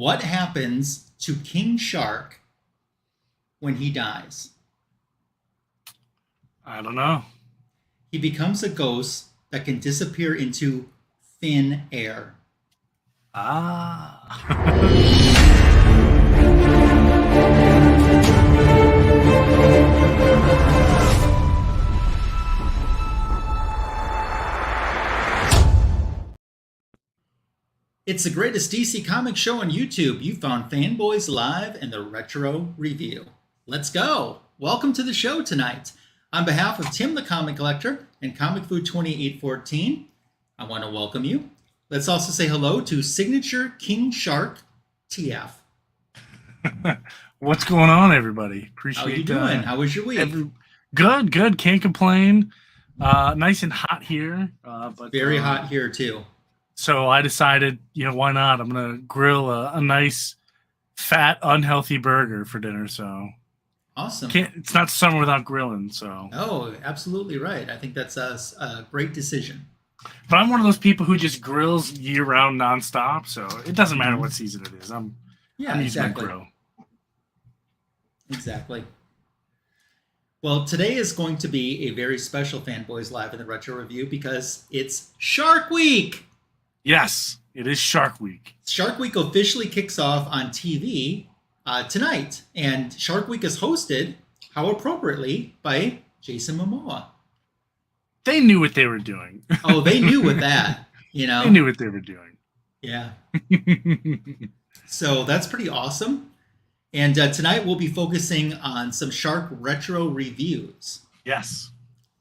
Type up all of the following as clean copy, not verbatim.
What happens to King Shark when he dies? I don't know. He becomes a ghost that can disappear into thin air. Ah. It's the greatest DC comic show on YouTube. You found Fanboys Live and the Retro Review. Let's go. Welcome to the show tonight. On behalf of Tim the Comic Collector and Comic Food 2814, I want to welcome you. Let's also say hello to Signature King Shark TF. What's going on, everybody? How are you doing? How was your week? Good. Can't complain. Nice and hot here. But very hot here too. So I decided, why not? I'm gonna grill a nice, fat, unhealthy burger for dinner. So awesome. It's not summer without grilling. So absolutely right. I think that's a great decision. But I'm one of those people who just grills year round nonstop. So it doesn't matter what season it is. I'm using my grill. Exactly. Well, today is going to be a very special Fanboys Live in the Retro Review because it's Shark Week. Yes, it is Shark Week. Shark Week officially kicks off on TV tonight, and Shark Week is hosted, how appropriately, by Jason Momoa. They knew what they were doing. Oh, they knew with that, They knew what they were doing. Yeah. So that's pretty awesome. And tonight we'll be focusing on some Shark Retro reviews. Yes.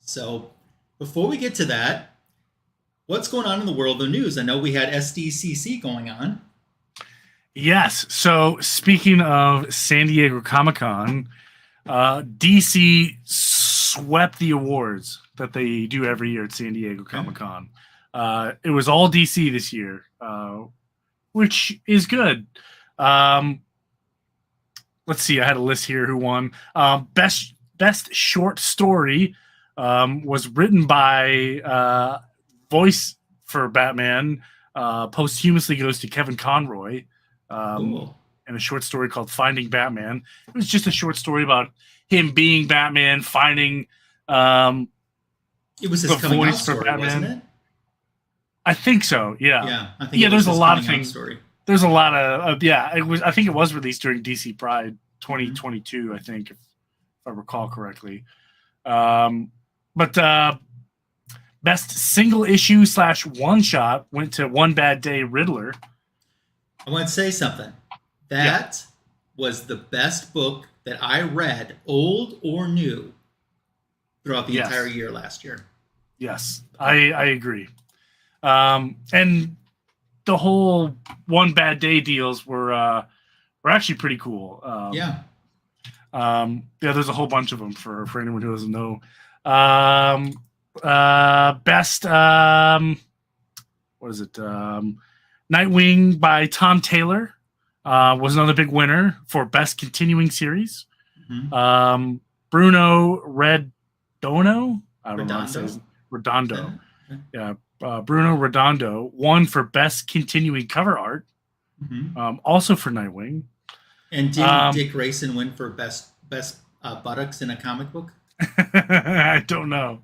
So before we get to that, what's going on in the world of news? I know we had SDCC going on. Yes. So speaking of San Diego Comic-Con, DC swept the awards that they do every year at San Diego Comic-Con. It was all DC this year, which is good. Let's see. I had a list here who won. Best short story was written by voice for Batman. Posthumously goes to Kevin Conroy. Cool. And a short story called Finding Batman. It was just a short story about him being Batman, finding it was his the coming voice out story, for Batman. Wasn't it? I think so. Yeah. Yeah. I think there's a lot of things. Story. There's a lot of it was. I think it was released during DC Pride 2022. I think, if I recall correctly. But best single issue / one shot went to One Bad Day Riddler. I want to say something. That was the best book that I read, old or new, throughout the entire year last year. Yes, I agree. And the whole One Bad Day deals were actually pretty cool. There's a whole bunch of them for anyone who doesn't know. Best what is it? Nightwing by Tom Taylor was another big winner for best continuing series. Mm-hmm. Bruno Redondo, I don't know how to say it. Redondo. Yeah. Bruno Redondo won for best continuing cover art. Mm-hmm. Also for Nightwing. And did Dick Grayson win for best buttocks in a comic book? I don't know.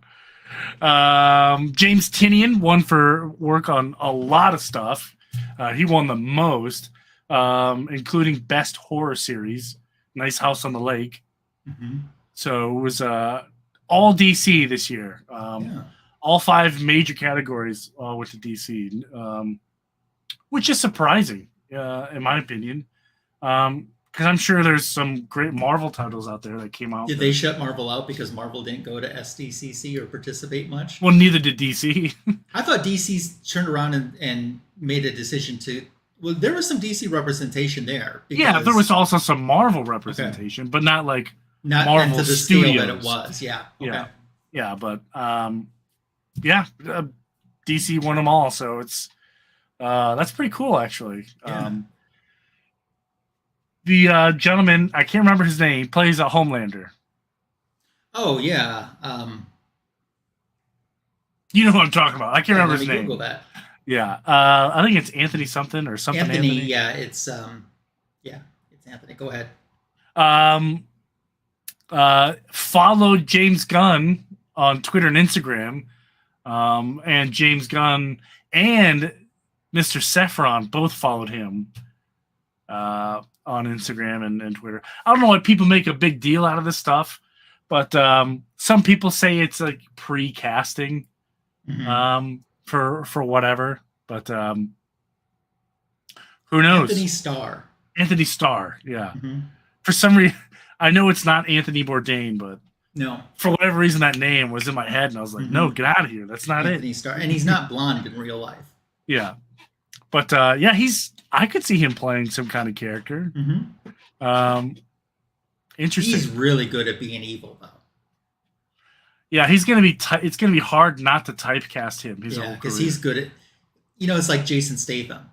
James Tynion won for work on a lot of stuff. He won the most, including best horror series, Nice House on the Lake. Mm-hmm. So it was all DC this year. All 5 major categories went to DC, which is surprising, in my opinion. Because I'm sure there's some great Marvel titles out there that came out. Did they shut Marvel out because Marvel didn't go to SDCC or participate much? Well, neither did DC. I thought DC turned around and made a decision to... Well, there was some DC representation there. Yeah, there was also some Marvel representation, but not like Marvel to the Studios. scale that it was. Yeah. Okay. Yeah, but DC won them all, so it's that's pretty cool, actually. Yeah. The gentleman, I can't remember his name, plays a Homelander. Oh, yeah. You know what I'm talking about. I can't remember his name. Google that. Yeah, I think it's Anthony something or something. Anthony, Anthony. yeah, it's Anthony. Go ahead. Um, followed James Gunn on Twitter and Instagram, and James Gunn and Mr. Saffron both followed him on Instagram and Twitter. I don't know why people make a big deal out of this stuff, but some people say it's like pre-casting for whatever. But who knows? Anthony Starr, yeah. Mm-hmm. For some reason, I know it's not Anthony Bourdain, but no, for whatever reason, that name was in my head, and I was like, no, get out of here. That's not Anthony Starr, and he's not blonde in real life. Yeah. But yeah, I could see him playing some kind of character. Interesting. He's really good at being evil, though. Yeah, he's gonna be. It's gonna be hard not to typecast him. Because he's good at. It's like Jason Statham.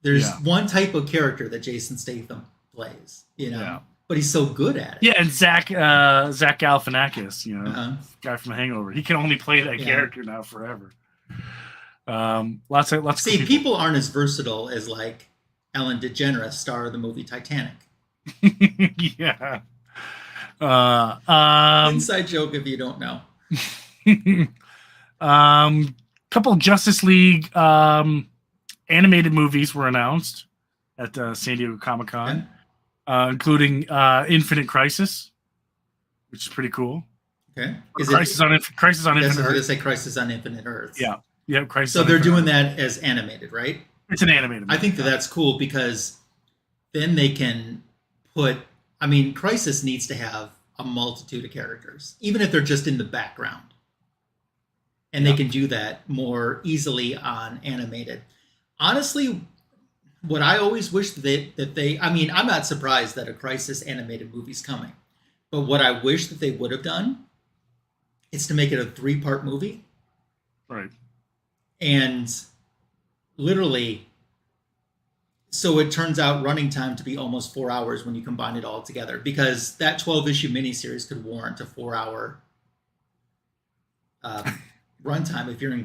There's one type of character that Jason Statham plays. But he's so good at it. Yeah, and Zach Galifianakis, guy from Hangover. He can only play that character now forever. Lots of See, people aren't as versatile as like Ellen DeGeneres, star of the movie Titanic. Yeah. Inside joke if you don't know. Couple Justice League animated movies were announced at San Diego Comic-Con, including Infinite Crisis, which is pretty cool. Okay. Crisis on Infinite Earth. They say Crisis on Infinite Earth. Yeah. Yeah, Crisis. So they're doing that as animated, right? It's an animated movie. I think that's cool because then they can put. I mean, Crisis needs to have a multitude of characters, even if they're just in the background, and they can do that more easily on animated. Honestly, what I always wish that they. I mean, I'm not surprised that a Crisis animated movie's coming, but what I wish that they would have done is to make it a 3-part movie. Right. And literally, so it turns out running time to be almost 4 hours when you combine it all together, because that 12-issue miniseries could warrant a 4-hour runtime if you're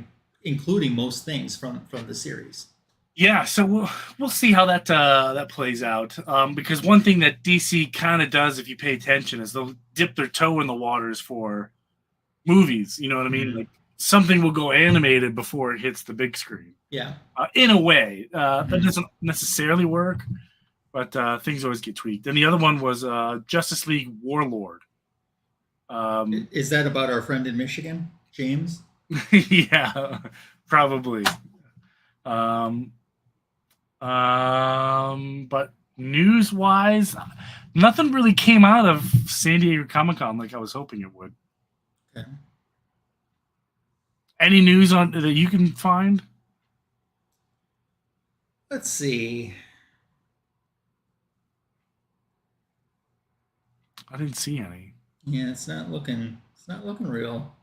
including most things from the series. Yeah, so we'll see how that plays out. Because one thing that DC kind of does, if you pay attention, is they'll dip their toe in the waters for movies. You know what I mean? Like, something will go animated before it hits the big screen. Yeah. In a way. That doesn't necessarily work, but things always get tweaked. And the other one was Justice League Warlord. Is that about our friend in Michigan, James? Yeah, probably. But news-wise, nothing really came out of San Diego Comic-Con like I was hoping it would. Okay. Any news on that you can find? Let's see. I didn't see any. Yeah, it's not looking real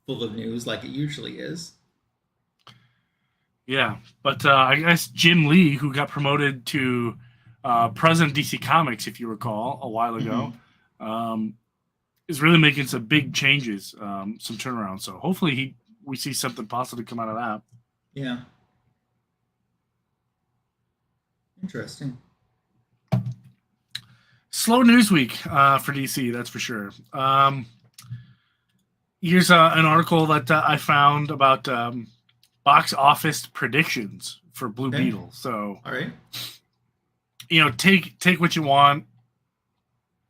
full of news like it usually is. Yeah, but I guess Jim Lee, who got promoted to president of DC Comics, if you recall, a while ago, is really making some big changes, some turnaround. So hopefully we see something positive come out of that. Yeah. Interesting. Slow news week for DC, that's for sure. Here's an article that I found about box office predictions for Blue Beetle. So, all right, take what you want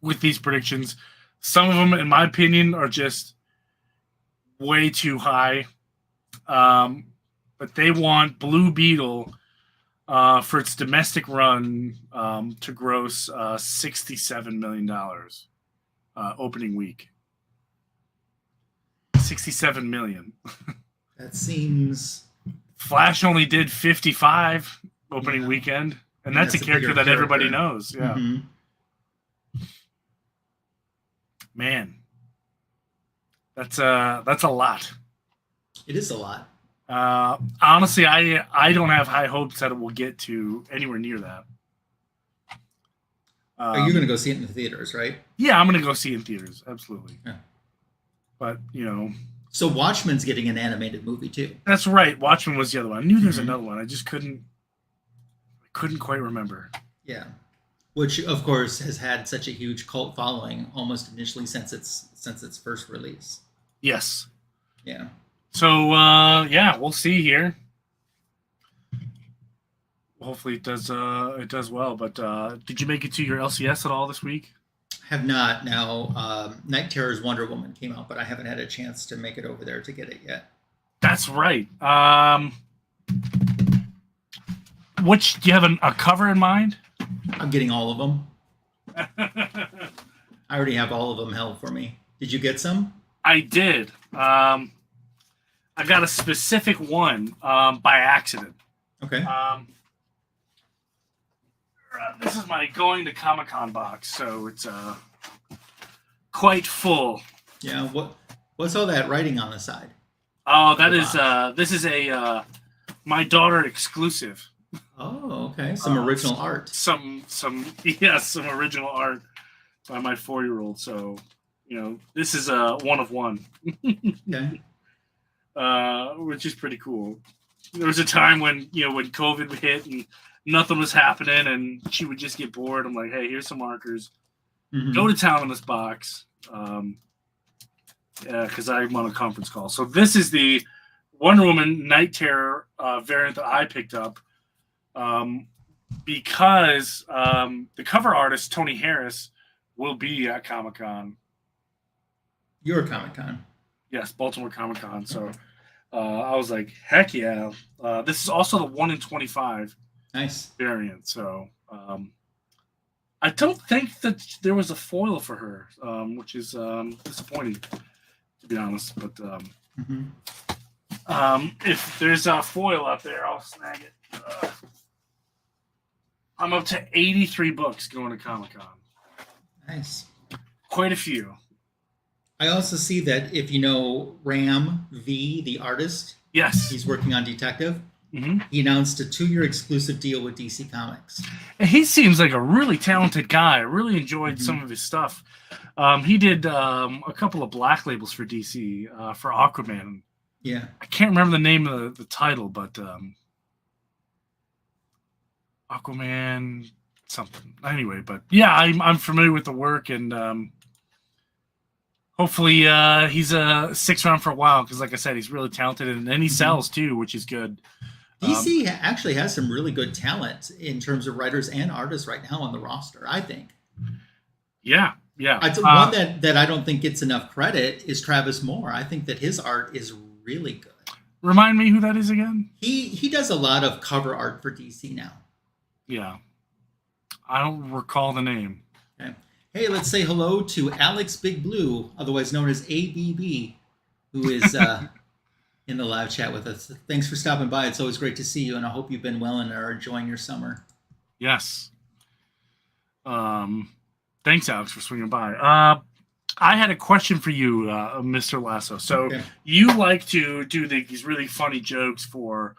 with these predictions. Some of them, in my opinion, are just way too high. But they want Blue Beetle for its domestic run to gross $67 million opening week. $67 million. That seems. Flash only did 55 opening weekend, and that's a character that everybody knows. Yeah. Man, that's a lot. It is a lot. Honestly, I don't have high hopes that it will get to anywhere near that. Are you going to go see it in the theaters, right? Yeah, I'm going to go see it in theaters, absolutely. Yeah. But So Watchmen's getting an animated movie too. That's right. Watchmen was the other one. I knew there was Mhm. another one. I just couldn't quite remember. Yeah, which of course has had such a huge cult following almost initially since its first release. Yes. Yeah. So yeah, we'll see here. Hopefully it does well. But did you make it to your LCS at all this week? Have not. Now, Night Terror's Wonder Woman came out, but I haven't had a chance to make it over there to get it yet. That's right. Which do you have a cover in mind? I'm getting all of them. I already have all of them held for me. Did you get some? I did. I got a specific one by accident. Okay. This is my going to Comic-Con box, so it's quite full. Yeah. What's all that writing on the side? Oh, that is this is a my daughter exclusive. Oh, okay. Some original art. Some original art by my 4-year-old. So, this is a one of one. Okay. Which is pretty cool. There was a time when when COVID hit and nothing was happening, and she would just get bored. I'm like, hey, here's some markers. Mm-hmm. Go to town on this box. Because I'm on a conference call. So this is the Wonder Woman Night Terror variant that I picked up because the cover artist, Tony Harris, will be at Comic-Con. Your Comic-Con. Yes, Baltimore Comic-Con. So I was like, heck yeah. This is also the 1 in 25 Nice variant. So I don't think that there was a foil for her, which is disappointing, to be honest. But if there's a foil out there, I'll snag it. I'm up to 83 books going to Comic-Con. Nice. Quite a few. I also see that if you know Ram V, the artist, Yes. he's working on Detective. Mm-hmm. He announced a 2-year exclusive deal with DC Comics. And he seems like a really talented guy. I really enjoyed some of his stuff. He did a couple of black labels for DC for Aquaman. Yeah. I can't remember the name of the title, but Aquaman something. Anyway, but yeah, I'm familiar with the work, and hopefully he's sticks around for a while because, like I said, he's really talented, and he sells too, which is good. DC actually has some really good talent in terms of writers and artists right now on the roster, I think. Yeah. One that I don't think gets enough credit is Travis Moore. I think that his art is really good. Remind me who that is again? He does a lot of cover art for DC now. Yeah. I don't recall the name. Okay. Hey, let's say hello to Alex Big Blue, otherwise known as ABB, who is in the live chat with us. Thanks for stopping by. It's always great to see you, and I hope you've been well and are enjoying your summer. Yes. Thanks, Alex, for swinging by. I had a question for you, Mr. Lasso. So you like to do these really funny jokes for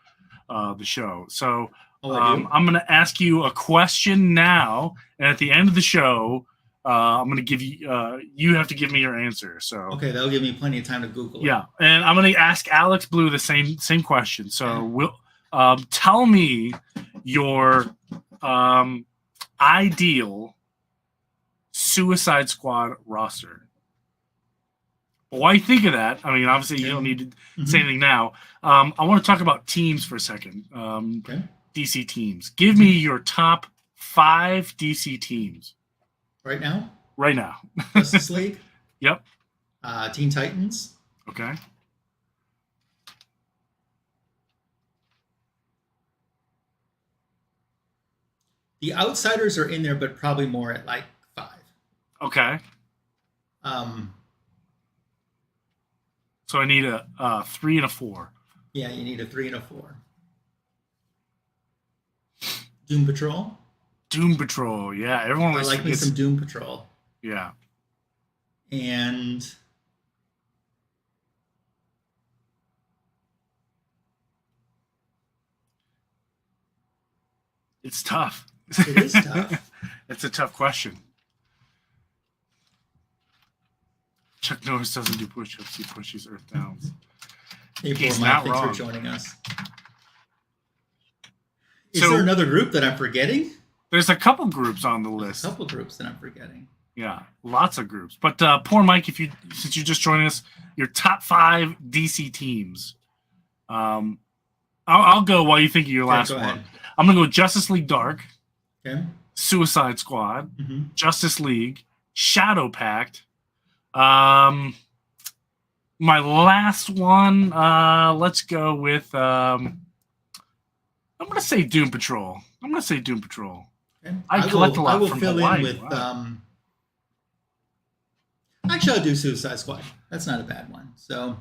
the show. So I'm going to ask you a question now, and at the end of the show, I'm going to give you. You have to give me your answer. So okay, that'll give me plenty of time to Google it. Yeah, and I'm going to ask Alex Blue the same question. So we'll tell me your ideal Suicide Squad roster. Why think of that? I mean, obviously you don't need to say anything now. I want to talk about teams for a second. DC teams. Give me your top 5 DC teams. Right now? Right now. Justice League? Yep. Teen Titans? Okay. The Outsiders are in there, but probably more at like 5. Okay. So I need a 3 and a 4. Yeah, you need a 3 and a 4. Doom Patrol? Doom Patrol, yeah. Everyone I like me some Doom Patrol. Yeah. And it's tough. It is tough. It's a tough question. Chuck Norris doesn't do push-ups. He pushes Earth Downs. Hey, He's poor Mike, not thanks wrong. for joining us. Is So- there another group that I'm forgetting? There's a couple groups on the There's list. a couple groups that I'm forgetting. Yeah, lots of groups. But poor Mike, since you're just joining us, your top 5 DC teams. I'll go while you think of your Okay, last go one. ahead. I'm gonna go Justice League Dark, Okay. Suicide Squad, Mm-hmm. Justice League, Shadow Pact. My last one, let's go with I'm gonna say Doom Patrol. Okay. I collect a lot I will from fill Hawaii. in with. Wow. Actually, I'll do Suicide Squad. That's not a bad one. So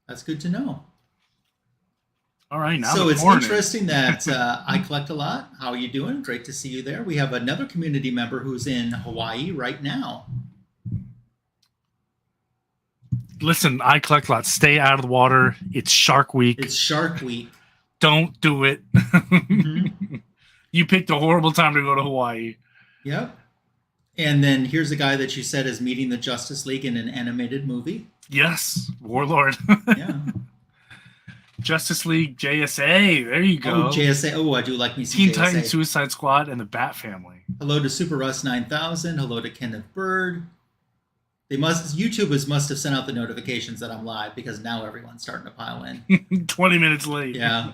that's good to know. All right, now So the it's corner. interesting that I collect a lot. How are you doing? Great to see you there. We have another community member who's in Hawaii right now. Listen, I collect a lot. Stay out of the water. It's Shark Week. It's Shark Week. Don't do it. Mm-hmm. You picked a horrible time to go to Hawaii. Yep. And then here's a guy that you said is meeting the Justice League in an animated movie. Yes, Warlord. Yeah. Justice League, JSA. There you go. Oh, JSA. Oh, I do like me some Teen JSA. Titans, Suicide Squad, and the Bat Family. Hello to Super Russ 9000. Hello to Kenneth Bird. YouTube must have sent out the notifications that I'm live because now everyone's starting to pile in. 20 minutes late. Yeah.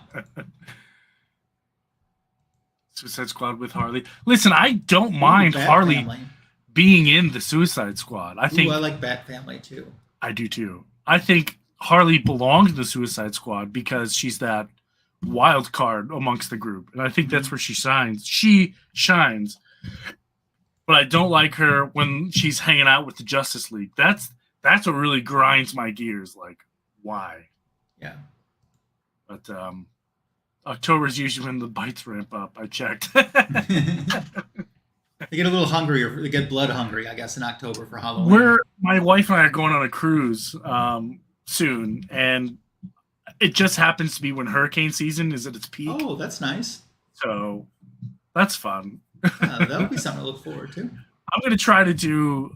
Suicide Squad with Harley. Listen, I don't mind Bat Harley Family. being in the Suicide Squad. I think Ooh, I like Bat Family too. I do too. I think Harley belongs in the Suicide Squad because she's that wild card amongst the group. And I think that's where she shines. She shines. But I don't like her when she's hanging out with the Justice League. That's what really grinds my gears. Like, why? Yeah. But October is usually when the bites ramp up. I checked. They get a little hungry, or they get blood hungry, I guess, in October for Halloween. My wife and I are going on a cruise soon, and it just happens to be when hurricane season is at its peak. Oh, that's nice. So that's fun. Yeah, that'll be something to look forward to. I'm going to try to do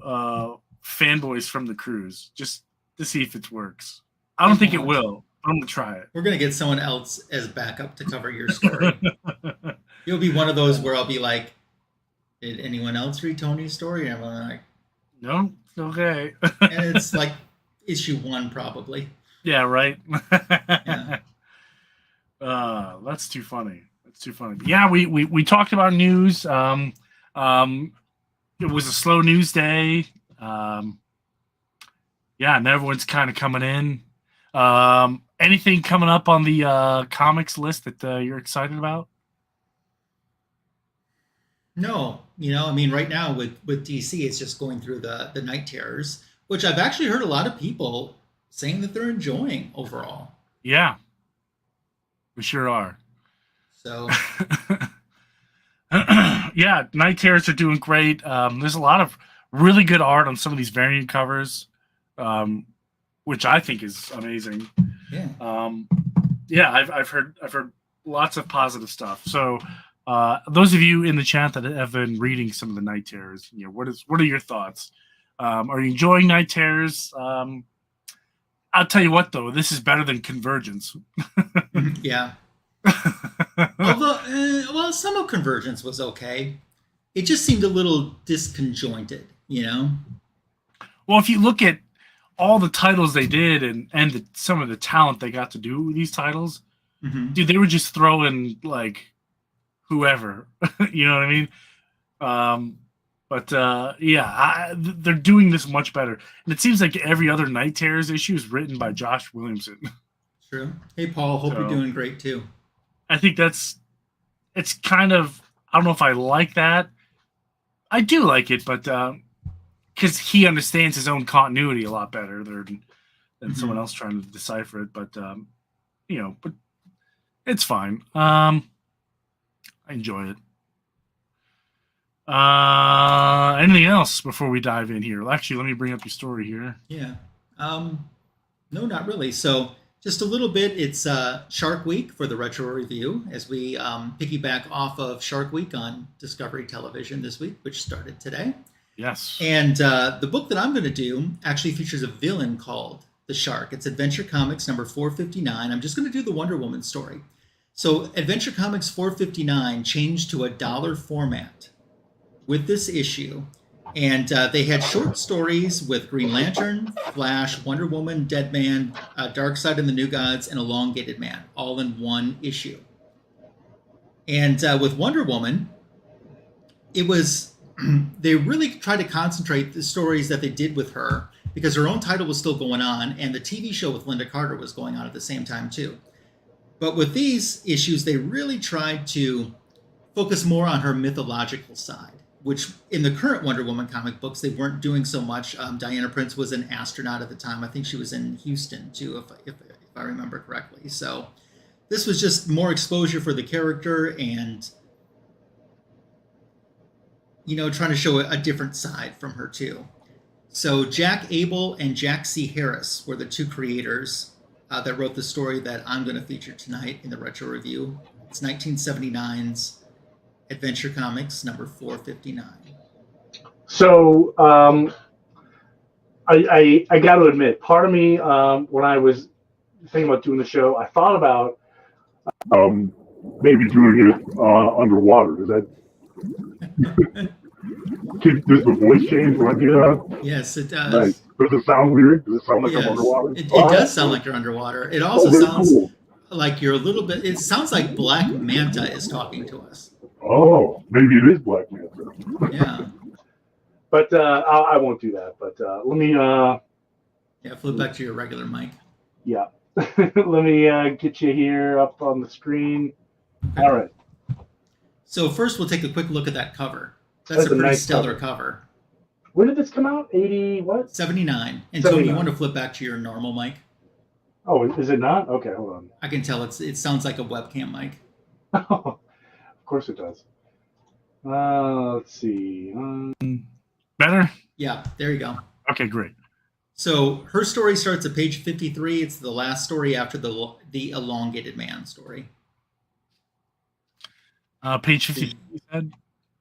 Fanboys from the cruise just to see if it works. I don't think it will, but I'm going to try it. We're going to get someone else as backup to cover your story. You'll be one of those where I'll be like, did anyone else read Tony's story? And I'm like, No? Okay. and it's like issue 1 probably. Yeah, right? Yeah. That's too funny. But yeah, we talked about news. It was a slow news day. Yeah, and everyone's kind of coming in. Anything coming up on the comics list that you're excited about? No, I mean, right now with DC, it's just going through the Night Terrors, which I've actually heard a lot of people saying that they're enjoying overall. Yeah, we sure are. So, yeah, Night Terrors are doing great. There's a lot of really good art on some of these variant covers, which I think is amazing. yeah. Yeah, I've heard lots of positive stuff. So, those of you in the chat that have been reading some of the Night Terrors, what are your thoughts? Are you enjoying Night Terrors? I'll tell you what, though, this is better than Convergence. Yeah. Although, well, some of Convergence was okay. It just seemed a little disconjointed, Well, if you look at all the titles they did and some of the talent they got to do with these titles, dude, they were just throwing like whoever, you know what I mean? Yeah, they're doing this much better, and it seems like every other Night Terrors issue is written by Josh Williamson. True. Hey, Paul, hope you're doing great too. I think it's kind of, I don't know if I like that. I do like it, but because he understands his own continuity a lot better than someone else trying to decipher it. But but it's fine. I enjoy it. Anything else before we dive in here? Actually, let me bring up your story here. Yeah. No, not really. So just a little bit. It's Shark Week for the Retro Review as we piggyback off of Shark Week on Discovery Television this week, which started today. Yes. And the book that I'm going to do actually features a villain called the Shark. It's Adventure Comics number 459. I'm just going to do the Wonder Woman story. So Adventure Comics 459 changed to a dollar format with this issue. And they had short stories with Green Lantern, Flash, Wonder Woman, Deadman, Darkseid and the New Gods, and Elongated Man, all in one issue. And with Wonder Woman, it was, they really tried to concentrate the stories that they did with her because her own title was still going on, and the TV show with Linda Carter was going on at the same time, too. But with these issues, they really tried to focus more on her mythological side, which in the current Wonder Woman comic books, they weren't doing so much. Diana Prince was an astronaut at the time. I think she was in Houston, too, if I remember correctly. So this was just more exposure for the character and, you know, trying to show a different side from her, too. So Jack Abel and Jack C. Harris were the two creators that wrote the story that I'm going to feature tonight in the Retro Review. It's 1979's Adventure Comics number 459. So I got to admit, part of me, when I was thinking about doing the show, I thought about maybe doing it underwater. Is that... Does the voice change when I do that? Yes, it does. Like, does it sound weird? Does it sound like I'm underwater? It does sound like you're underwater. It also sounds like you're a little bit... It sounds like Black Manta is talking to us. Oh, maybe it is Black Manta. Yeah. But I won't do that. But let me... flip back to your regular mic. Yeah. Let me get you here up on the screen. Okay. All right. So first we'll take a quick look at that cover. That's a pretty nice stellar cover. When did this come out? 80 what? 79. And so you want to flip back to your normal mic? Oh, is it not? Okay, hold on. I can tell it sounds like a webcam mic. Oh, of course it does. Let's see. Better? Yeah, there you go. Okay, great. So her story starts at page 53. It's the last story after the Elongated Man story. Page 50, you said?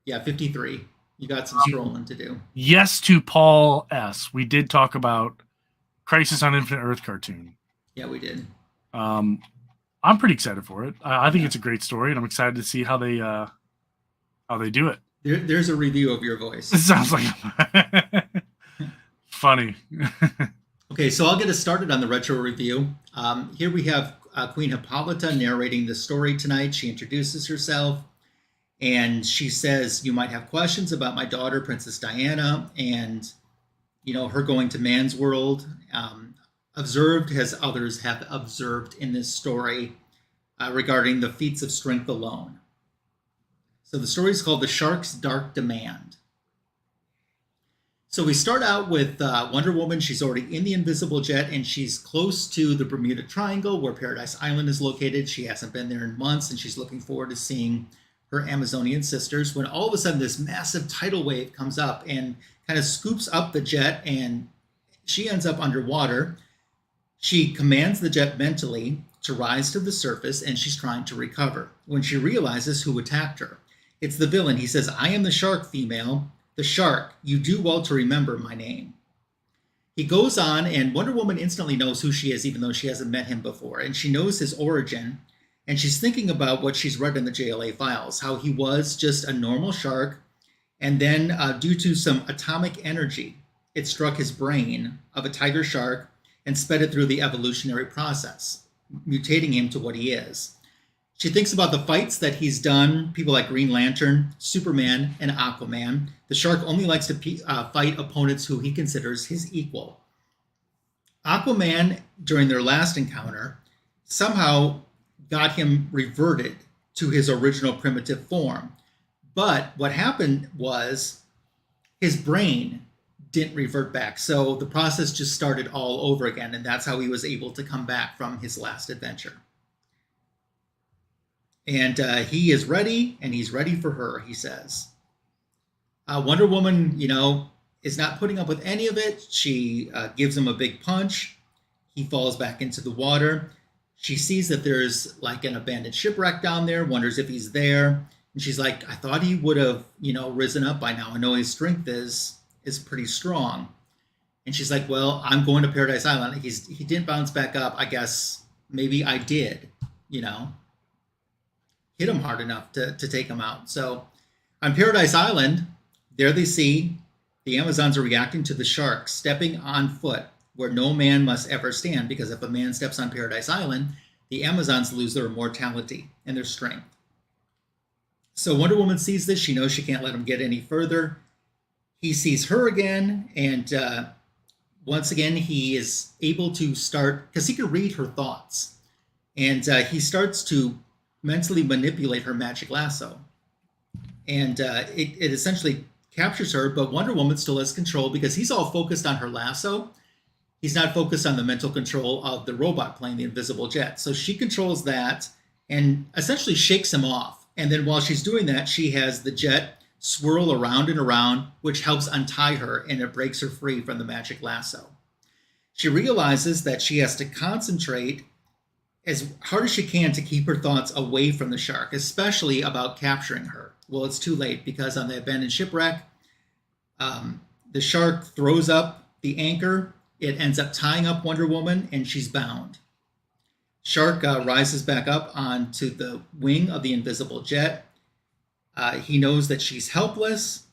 Yeah, 53. You got some scrolling to do. Yes to Paul S. We did talk about Crisis on Infinite Earth cartoon. Yeah, we did. I'm pretty excited for it. I think it's a great story, and I'm excited to see how they do it. There's a review of your voice. It sounds like funny. Okay, so I'll get us started on the retro review. Here we have Queen Hippolyta narrating the story tonight. She introduces herself. And she says, you might have questions about my daughter, Princess Diana, and, you know, her going to man's world, observed as others have observed in this story regarding the feats of strength alone. So the story is called The Shark's Dark Demand. So we start out with Wonder Woman. She's already in the invisible jet, and she's close to the Bermuda Triangle, where Paradise Island is located. She hasn't been there in months, and she's looking forward to seeing her Amazonian sisters, when all of a sudden this massive tidal wave comes up and kind of scoops up the jet, and she ends up underwater. She commands the jet mentally to rise to the surface, and she's trying to recover when she realizes who attacked her. It's the villain. He says, I am the shark, female. The shark. You do well to remember my name. He goes on, and Wonder Woman instantly knows who she is, even though she hasn't met him before, and she knows his origin. And she's thinking about what she's read in the JLA files, how he was just a normal shark. And then due to some atomic energy, it struck his brain of a tiger shark and sped it through the evolutionary process, mutating him to what he is. She thinks about the fights that he's done, people like Green Lantern, Superman, and Aquaman. The shark only likes to fight opponents who he considers his equal. Aquaman, during their last encounter, somehow got him reverted to his original primitive form. But what happened was his brain didn't revert back. So the process just started all over again. And that's how he was able to come back from his last adventure. And he is ready, and he's ready for her, he says. Wonder Woman, you know, is not putting up with any of it. She gives him a big punch. He falls back into the water. She sees that there's like an abandoned shipwreck down there, wonders if he's there. And she's like, I thought he would have, you know, risen up by now. I know his strength is is pretty strong. And she's like, well, I'm going to Paradise Island. He didn't bounce back up. I guess maybe I did, hit him hard enough to take him out. So on Paradise Island, there they see the Amazons are reacting to the shark stepping on foot where no man must ever stand, because if a man steps on Paradise Island, the Amazons lose their immortality and their strength. So Wonder Woman sees this. She knows she can't let him get any further. He sees her again, and once again, he is able to start, because he can read her thoughts, and he starts to mentally manipulate her magic lasso. And it essentially captures her, but Wonder Woman still has control because he's all focused on her lasso. He's not focused on the mental control of the robot plane, the invisible jet. So she controls that and essentially shakes him off. And then while she's doing that, she has the jet swirl around and around, which helps untie her, and it breaks her free from the magic lasso. She realizes that she has to concentrate as hard as she can to keep her thoughts away from the shark, especially about capturing her. Well, it's too late, because on the abandoned shipwreck, the shark throws up the anchor. It ends up tying up Wonder Woman, and she's bound. Shark rises back up onto the wing of the invisible jet. He knows that she's helpless.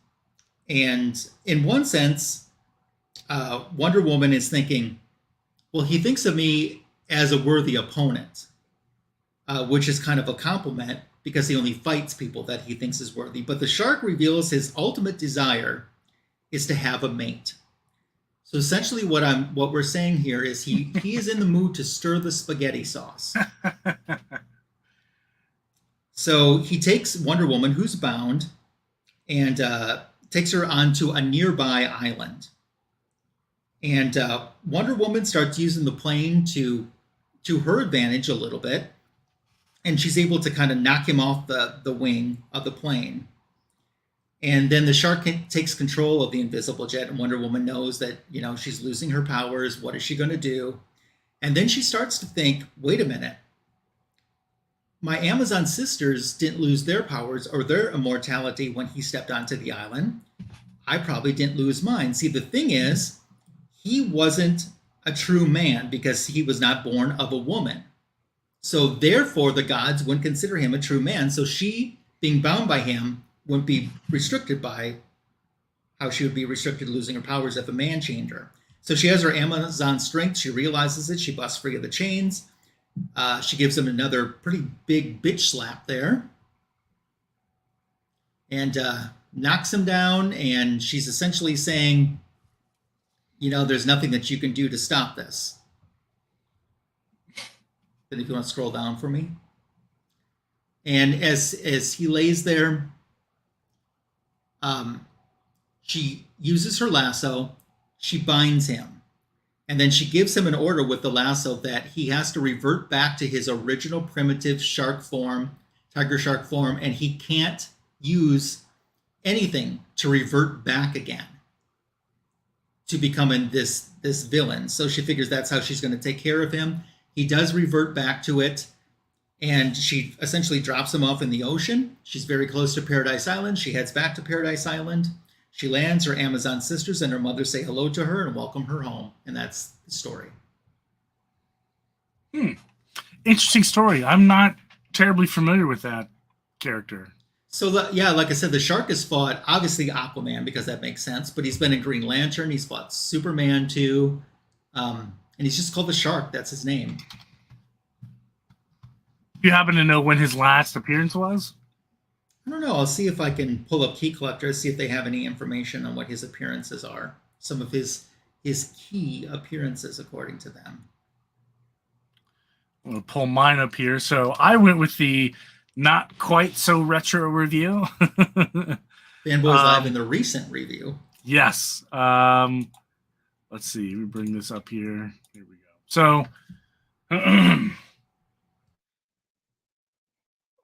And in one sense, Wonder Woman is thinking, well, he thinks of me as a worthy opponent, which is kind of a compliment, because he only fights people that he thinks is worthy. But the shark reveals his ultimate desire is to have a mate. So essentially what we're saying here is he is in the mood to stir the spaghetti sauce. So he takes Wonder Woman, who's bound, and takes her onto a nearby island. And Wonder Woman starts using the plane to her advantage a little bit. And she's able to kind of knock him off the wing of the plane. And then the shark takes control of the invisible jet, and Wonder Woman knows that, she's losing her powers. What is she going to do? And then she starts to think, wait a minute. My Amazon sisters didn't lose their powers or their immortality when he stepped onto the island. I probably didn't lose mine. See, the thing is, he wasn't a true man because he was not born of a woman. So therefore, the gods wouldn't consider him a true man. So she, being bound by him, wouldn't be restricted by how she would be restricted losing her powers if a man chained her. So she has her Amazon strength. She realizes it. She busts free of the chains. She gives him another pretty big bitch slap there. And knocks him down. And she's essentially saying, there's nothing that you can do to stop this. Then if you want to scroll down for me. And as he lays there, she uses her lasso, she binds him, and then she gives him an order with the lasso that he has to revert back to his original primitive shark form, tiger shark form, and he can't use anything to revert back again to becoming this villain. So she figures that's how she's going to take care of him. He does revert back to it, and she essentially drops him off in the ocean. She's very close to Paradise Island. She heads back to Paradise Island. She lands. Her Amazon sisters and her mother say hello to her and welcome her home. And that's the story. Interesting story. I'm not terribly familiar with that character. So, like I said, the shark has fought, obviously, Aquaman, because that makes sense. But he's been in Green Lantern. He's fought Superman, too. And he's just called the Shark. That's his name. Do you happen to know when his last appearance was? I don't know. I'll see if I can pull up Key Collector, see if they have any information on what his appearances are. Some of his key appearances, according to them. I'm going to pull mine up here. So I went with the not quite so retro review. Fanboys Live in the recent review. Yes. Let's see. We bring this up here. Here we go. So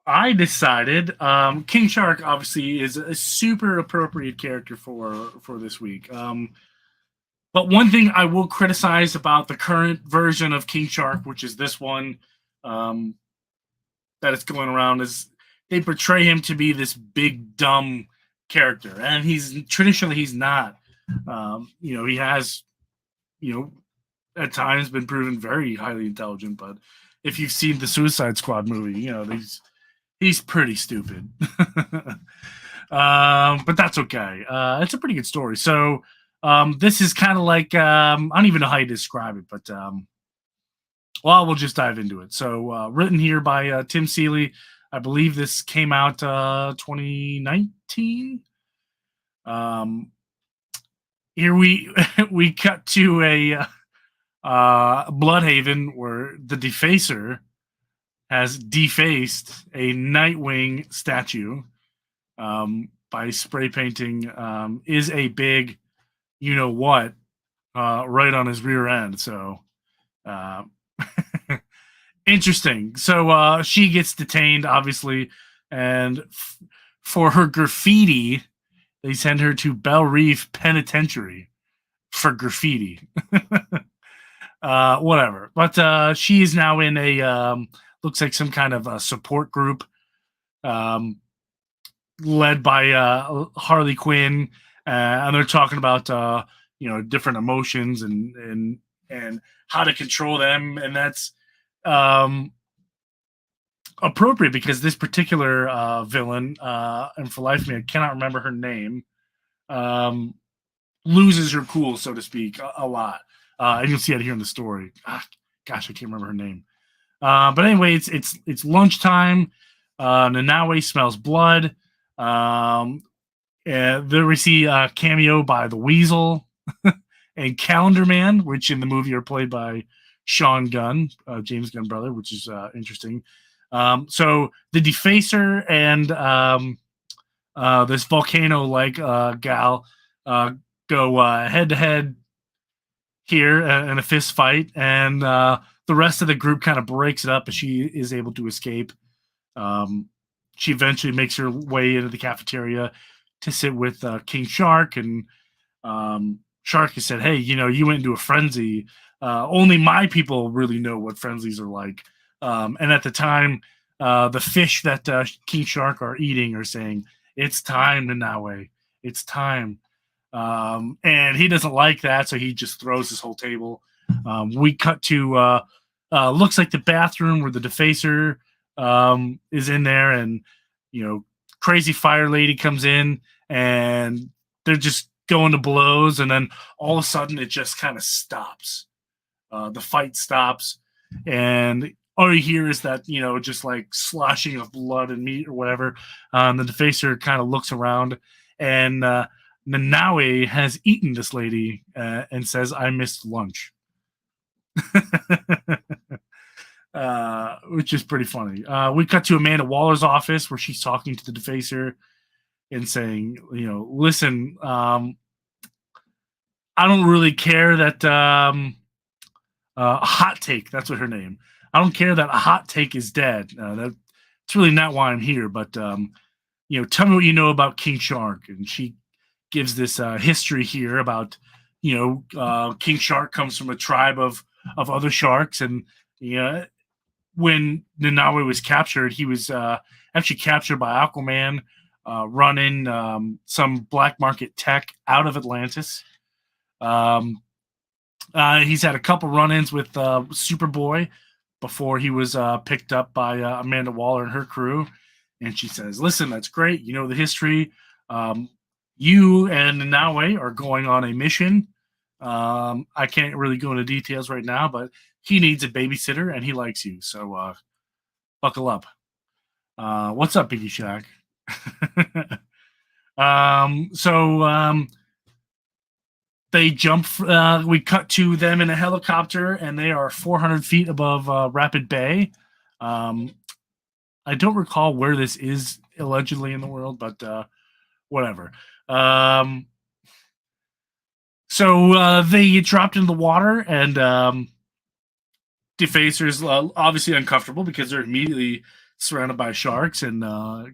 I decided King Shark obviously is a super appropriate character for this week. But one thing I will criticize about the current version of King Shark, which is this one that is going around, is they portray him to be this big dumb character, and he's not. He has, at times been proven very highly intelligent, but if you've seen the Suicide Squad movie, he's pretty stupid. But that's okay. It's a pretty good story. So this is kind of like I don't even know how you describe it, but we'll just dive into it. So written here by Tim Seeley. I believe this came out 2019. Here we cut to a Bloodhaven where the Defacer has defaced a Nightwing statue by spray painting is a big what right on his rear end. So interesting. So she gets detained, obviously, and for her graffiti, they send her to Belle Reef Penitentiary for graffiti. Whatever. But she is now in a looks like some kind of a support group led by Harley Quinn, and they're talking about different emotions and how to control them, and that's appropriate because this particular villain, and for life of me I cannot remember her name, loses her cool, so to speak, a lot. And you'll see it here in the story. Gosh, I can't remember her name. But anyway, it's lunchtime. Nanaue smells blood. There we see a cameo by the Weasel and Calendar Man, which in the movie are played by Sean Gunn, James Gunn brother, which is interesting. So the Defacer and this volcano-like gal go head-to-head here in a fist fight, and the rest of the group kind of breaks it up as she is able to escape. She eventually makes her way into the cafeteria to sit with King Shark, and Shark has said, hey, you went into a frenzy. Only my people really know what frenzies are like. And at the time, the fish that King Shark are eating are saying, it's time, Nanaue. It's time. And he doesn't like that, so he just throws his whole table. We cut to looks like the bathroom where the Defacer is in there, and crazy fire lady comes in, and they're just going to blows, and then all of a sudden it just kind of stops. The fight stops, and all you hear is that just like sloshing of blood and meat or whatever. The Defacer kind of looks around, and Nanaue has eaten this lady and says, I missed lunch. Which is pretty funny. We cut to Amanda Waller's office where she's talking to the Defacer and saying, listen, I don't really care that Hot Take, that's what her name. I don't care that a Hot Take is dead. That's really not why I'm here, but tell me what you know about King Shark. And she gives this history here about King Shark comes from a tribe of other sharks, and when Nanaue was captured, he was actually captured by Aquaman, running some black market tech out of Atlantis. He's had a couple run-ins with Superboy before he was picked up by Amanda Waller and her crew. And she says, listen, that's great. You know the history. You and Nanaue are going on a mission. I can't really go into details right now, but he needs a babysitter and he likes you. So buckle up. What's up, Biggie Shack? They jump. We cut to them in a helicopter, and they are 400 feet above Rapid Bay. I don't recall where this is allegedly in the world, but whatever. So they get dropped into the water, and Defacer's obviously uncomfortable because they're immediately surrounded by sharks. And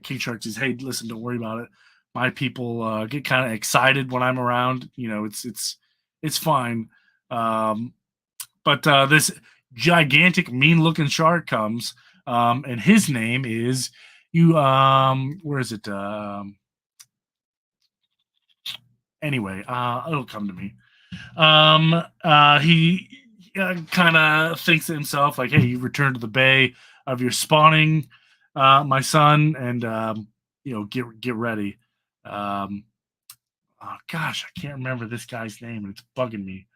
King Shark says, "Hey, listen, don't worry about it. My people get kind of excited when I'm around. It's fine." But this gigantic, mean-looking shark comes, and his name is where is it? Anyway, it'll come to me. He kind of thinks to himself, like, hey, you returned to the bay of your spawning, my son, and get ready. Oh gosh, I can't remember this guy's name, and it's bugging me.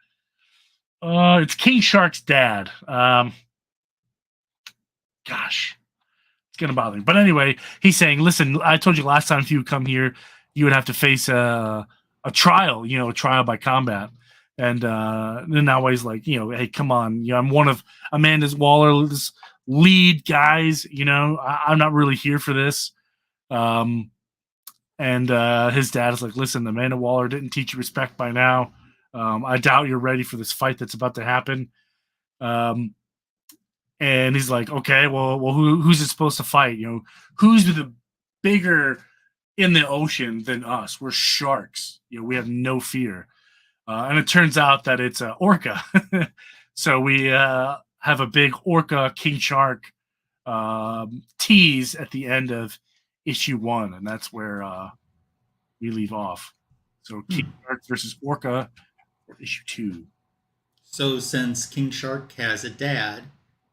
It's King Shark's dad. Gosh, it's gonna bother me. But anyway, he's saying, listen, I told you last time if you would come here, you would have to face a trial, a trial by combat. And then now he's like, hey, come on, I'm one of Amanda Waller's lead guys. I'm not really here for this. And his dad is like, listen, Amanda Waller didn't teach you respect by now. I doubt you're ready for this fight that's about to happen. And he's like, okay, well, who's it supposed to fight? Who's the bigger in the ocean than us? We're sharks. We have no fear. And it turns out that it's an orca. So we have a big orca King Shark tease at the end of issue 1, and that's where we leave off. So King Shark versus orca for issue 2. So since King Shark has a dad,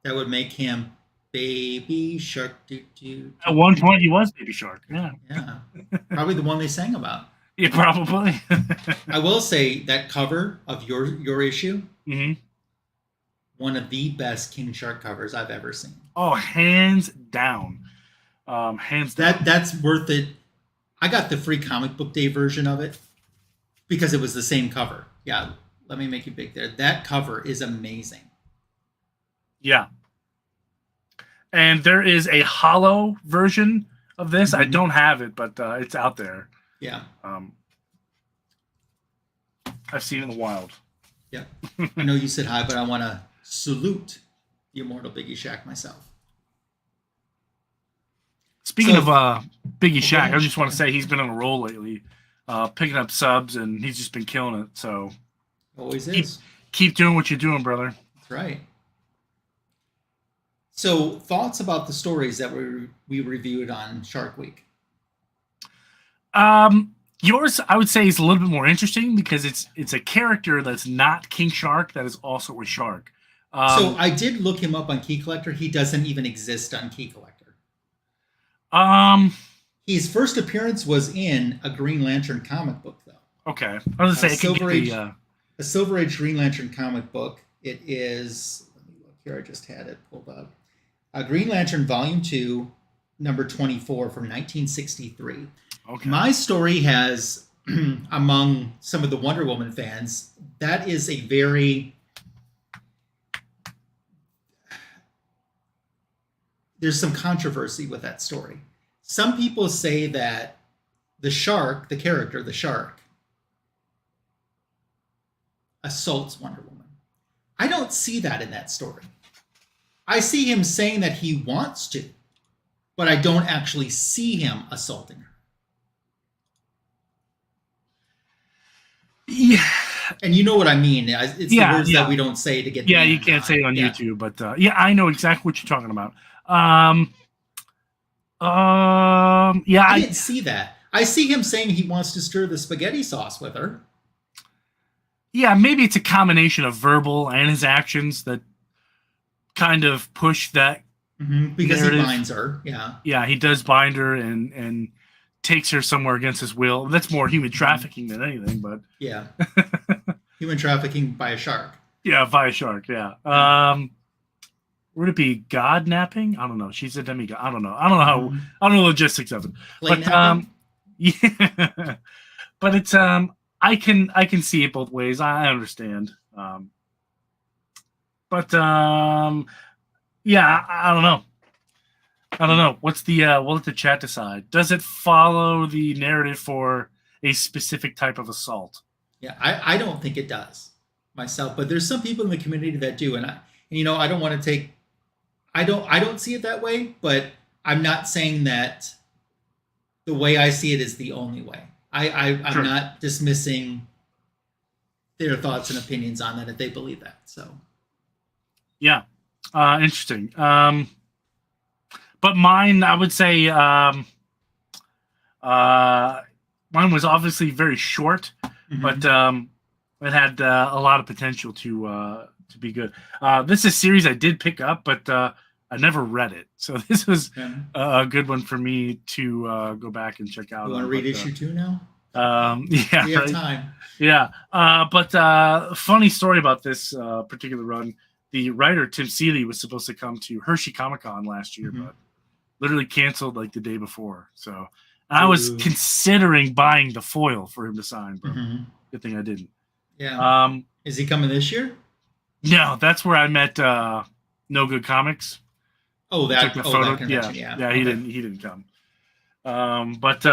that would make him Baby Shark. At one point, he was Baby Shark. Yeah. Yeah. Probably the one they sang about. Yeah, probably. I will say that cover of your issue, one of the best King Shark covers I've ever seen. Oh, hands down. Hands down. That's worth it. I got the free comic book day version of it because it was the same cover. Yeah, let me make it big there. That cover is amazing. Yeah. And there is a hollow version of this. I don't have it, but it's out there. Yeah. I've seen it in the wild. Yeah. I know you said hi, but I want to salute the immortal Biggie Shack myself. Speaking of Biggie Shack, I just want to say he's been on a roll lately, picking up subs, and he's just been killing it. So always is. Keep doing what you're doing, brother. That's right. So thoughts about the stories that we reviewed on Shark Week? Yours, I would say, is a little bit more interesting because it's a character that's not King Shark that is also a shark. So I did look him up on Key Collector. He doesn't even exist on Key Collector. His first appearance was in a Green Lantern comic book, though. Okay, I was gonna say a Silver Age Green Lantern comic book. It is. Let me look here. I just had it pulled up. Green Lantern Volume 2, number 24 from 1963. Okay. My story has, among some of the Wonder Woman fans, that is a very... There's some controversy with that story. Some people say that the shark, the character, the shark, assaults Wonder Woman. I don't see that in that story. I see him saying that he wants to, but I don't actually see him assaulting her. Yeah. And you know what I mean. It's the words that we don't say to get... Yeah, you can't say it on YouTube, but I know exactly what you're talking about. I didn't see that. I see him saying he wants to stir the spaghetti sauce with her. Yeah, maybe it's a combination of verbal and his actions that kind of push that because narrative. He binds her. Yeah, he does bind her and takes her somewhere against his will. That's more human trafficking than anything, but yeah. Human trafficking by a shark. Yeah, by a shark. Yeah. Would it be God napping? I don't know. She's a demigod. I don't know. I don't know the logistics of it. But yeah. But it's I can see it both ways. I understand. But yeah, I don't know. What's we'll let the chat decide. Does it follow the narrative for a specific type of assault? Yeah, I don't think it does myself, but there's some people in the community that do, and I don't want to take. I don't see it that way, but I'm not saying that the way I see it is the only way. I'm not dismissing their thoughts and opinions on that if they believe that. So, yeah, interesting. But mine, I would say, mine was obviously very short. but it had a lot of potential to be good. This is a series I did pick up, but I never read it, so this was a good one for me to go back and check out. You want to read issue 2 now? Yeah, we have time. Yeah, but funny story about this particular run. The writer Tim Seeley was supposed to come to Hershey Comic-Con last year, but literally canceled like the day before. So I was considering buying the foil for him to sign, but good thing I didn't. Yeah. Is he coming this year? No, that's where I met No Good Comics. Oh, that convention. Yeah. He didn't come. But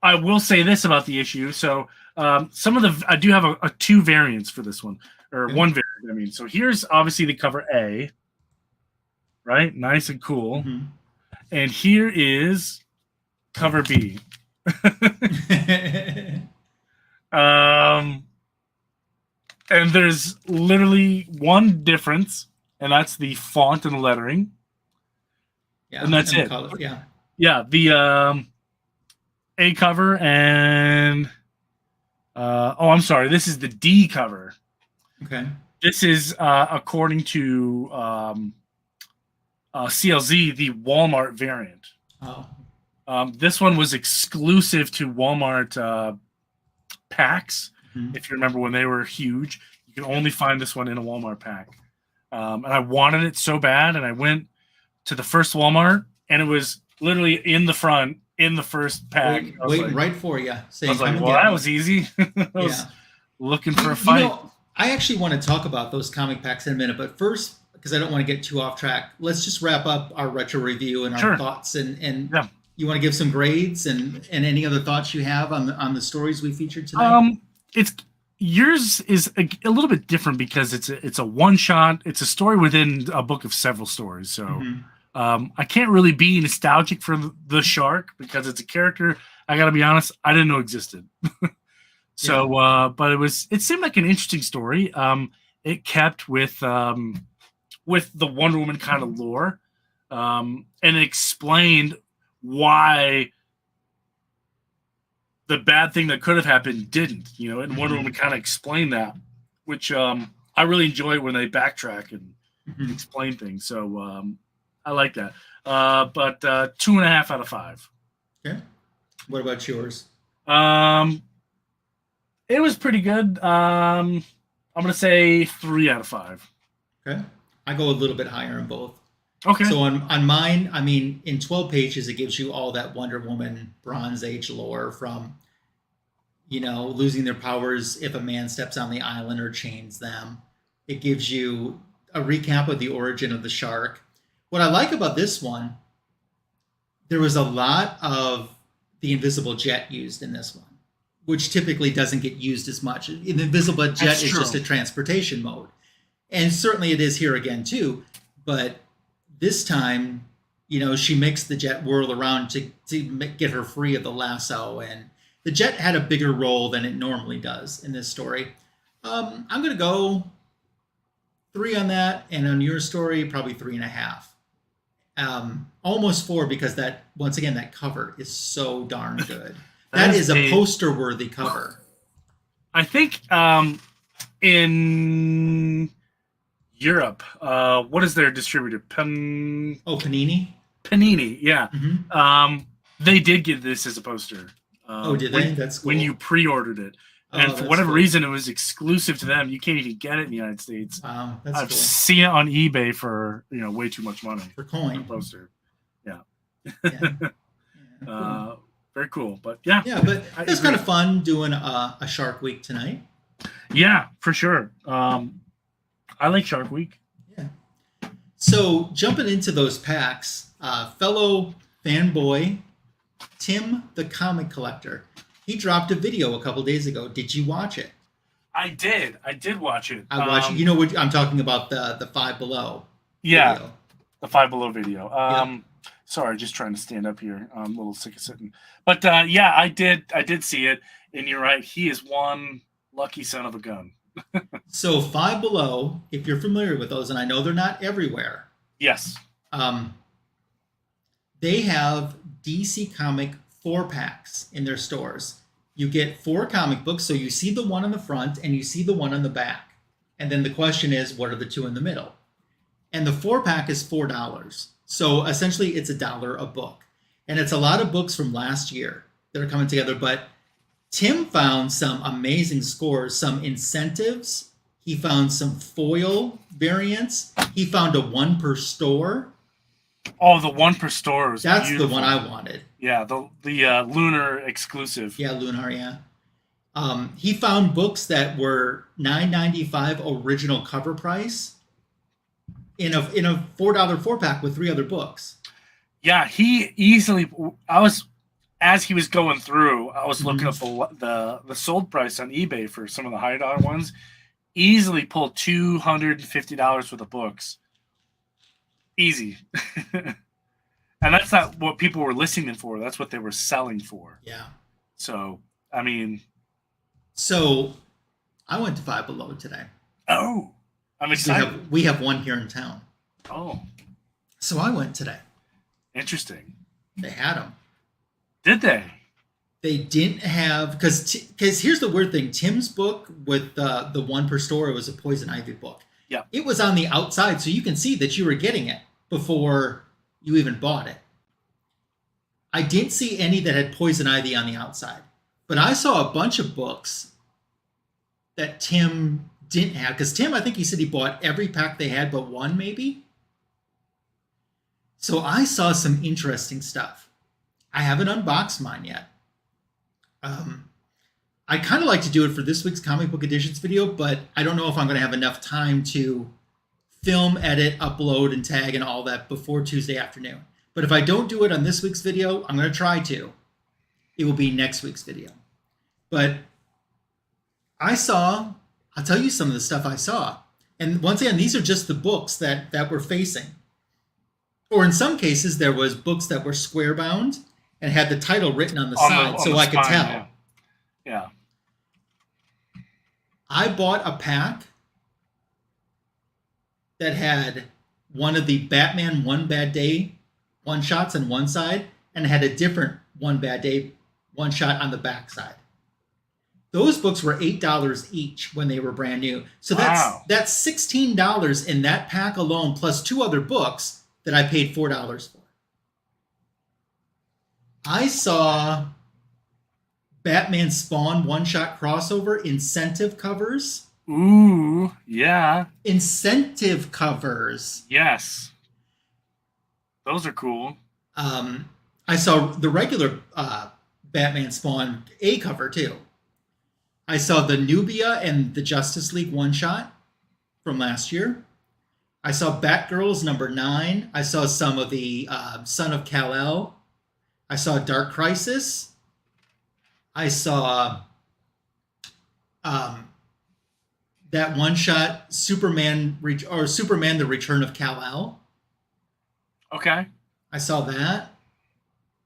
I will say this about the issue. So I do have a 2 variants for this one, or 1 variant. I mean, so here's obviously the cover A, right? Nice and cool. And here is cover B. And there's literally one difference, and that's the font and the lettering. Yeah, and that's it. Color, yeah. Yeah, the A cover and I'm sorry, this is the D cover. Okay. This is according to CLZ, the Walmart variant. Oh. This one was exclusive to Walmart packs. If you remember when they were huge, you can only find this one in a Walmart pack. And I wanted it so bad, and I went to the first Walmart, and it was literally in the front, in the first pack. Waiting right for you. I was like, well, that was easy. I was looking for a fight. You know, I actually want to talk about those comic packs in a minute, but first, because I don't want to get too off track, let's just wrap up our retro review and our thoughts. And you want to give some grades and any other thoughts you have on the stories we featured tonight? Yours is a little bit different because it's a one shot. It's a story within a book of several stories. So I can't really be nostalgic for the shark because it's a character, I got to be honest, I didn't know existed. So, but it seemed like an interesting story. It kept with the Wonder Woman kind of lore, and it explained why the bad thing that could have happened didn't, and Wonder Woman kind of explained that, which I really enjoy when they backtrack and explain things. So I like that. But 2.5 out of 5. Okay. What about yours? It was pretty good. I'm going to say 3 out of 5. Okay. I go a little bit higher in both. Okay. So on mine, I mean, in 12 pages, it gives you all that Wonder Woman Bronze Age lore from, losing their powers if a man steps on the island or chains them. It gives you a recap of the origin of the shark. What I like about this one, there was a lot of the invisible jet used in this one, which typically doesn't get used as much. The invisible jet is just a transportation mode. And certainly it is here again, too. But this time, she makes the jet whirl around to get her free of the lasso. And the jet had a bigger role than it normally does in this story. I'm going to go 3 on that. And on your story, probably 3.5. Almost 4 because that cover is so darn good. That is a poster-worthy cover. I think in Europe, what is their distributor? Panini? Panini, yeah. They did give this as a poster. Did they? That's cool. When you pre-ordered it. And for whatever reason, it was exclusive to them. You can't even get it in the United States. Wow, that's I've cool. seen it on eBay for way too much money. For coin. Poster. Yeah. Cool. Very cool. But yeah. Yeah, but it was kind of fun doing a Shark Week tonight. Yeah, for sure. I like Shark Week. Yeah. So jumping into those packs, fellow fanboy Tim the Comic Collector, he dropped a video a couple days ago. Did you watch it? I did. I did watch it. I watched it. You know what I'm talking about, the Five Below video. The Five Below video. Sorry, just trying to stand up here. I'm a little sick of sitting. But yeah, I did see it. And you're right. He is one lucky son of a gun. So Five Below, if you're familiar with those, and I know they're not everywhere. Yes. They have DC Comic 4-packs in their stores. You get 4 comic books, so you see the one on the front and you see the one on the back. And then the question is, what are the 2 in the middle? And the 4-pack is $4. So essentially it's $1 a book. And it's a lot of books from last year that are coming together. But Tim found some amazing scores, some incentives. He found some foil variants. He found a 1 per store. Oh, the 1 per store was That's beautiful. the one I wanted. Yeah, the Lunar exclusive. Yeah, Lunar, yeah. He found books that were $9.95 original cover price in a $4 4-pack with 3 other books. Yeah, he easily. As he was going through, I was looking up the sold price on eBay for some of the higher dollar ones. Easily pulled $250 worth of books. Easy. And that's not what people were listening for. That's what they were selling for. Yeah. So, I mean. So, I went to Five Below today. Oh, I'm excited. We have one here in town. Oh. So, I went today. Interesting. They had them. Did they? They didn't have, because here's the weird thing. Tim's book with the 1 per store, it was a Poison Ivy book. Yeah. It was on the outside, so you can see that you were getting it before you even bought it. I didn't see any that had Poison Ivy on the outside, but I saw a bunch of books that Tim didn't have, because Tim, I think he said he bought every pack they had but 1 maybe. So I saw some interesting stuff. I haven't unboxed mine yet. I kind of like to do it for this week's comic book editions video, but I don't know if I'm going to have enough time to film, edit, upload, and tag and all that before Tuesday afternoon. But if I don't do it on this week's video, I'm going to try to. It will be next week's video. But I'll tell you some of the stuff I saw. And once again, these are just the books that were facing. Or in some cases, there was books that were square bound and had the title written on the side, so I could tell. Yeah. I bought a pack that had one of the Batman One Bad Day one-shots on one side and had a different One Bad Day one-shot on the back side. Those books were $8 each when they were brand new. So that's $16 in that pack alone, plus 2 other books that I paid $4 for. I saw Batman Spawn one-shot crossover incentive covers. Ooh, yeah. Incentive covers. Yes. Those are cool. I saw the regular Batman Spawn A cover too. I saw the Nubia and the Justice League one-shot from last year. I saw Batgirls number 9. I saw some of the Son of Kal-El. I saw Dark Crisis. I saw that one-shot Superman the Return of Kal-El. Okay. I saw that.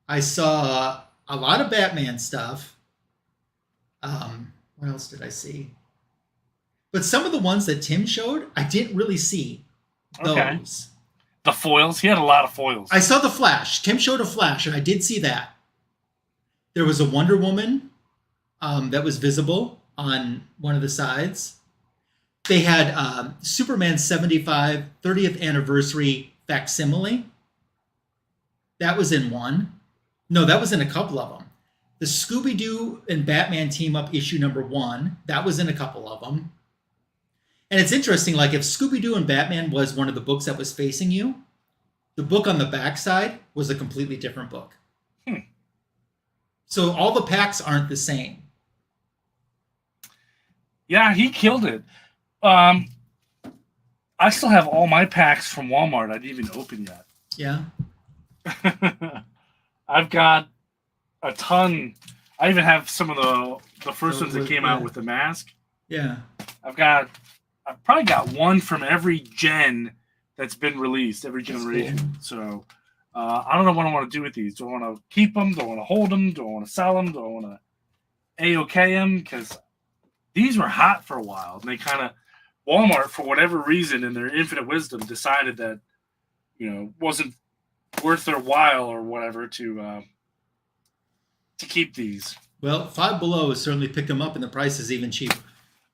I saw a lot of Batman stuff. What else did I see? But some of the ones that Tim showed, I didn't really see those. Okay. The foils? He had a lot of foils. I saw the Flash. Tim showed a Flash, and I did see that. There was a Wonder Woman that was visible on one of the sides. They had Superman 75 30th anniversary facsimile. That was in one. No, that was in a couple of them. The Scooby-Doo and Batman Team Up issue number 1, that was in a couple of them. And it's interesting, like if Scooby-Doo and Batman was one of the books that was facing you, the book on the backside was a completely different book. So all the packs aren't the same. Yeah, he killed it. I still have all my packs from Walmart I didn't even open yet. Yeah. I've got a ton. I even have some of the first ones that came out with the mask. Yeah. I've probably got one from every gen that's been released, every generation. Cool. So I don't know what I want to do with these. Do I want to keep them? Do I want to hold them? Do I want to sell them? Do I want to A-OK them? Because these were hot for a while. And they kind of, Walmart, for whatever reason, in their infinite wisdom, decided that, wasn't worth their while or whatever to keep these. Well, Five Below has certainly picked them up, and the price is even cheaper.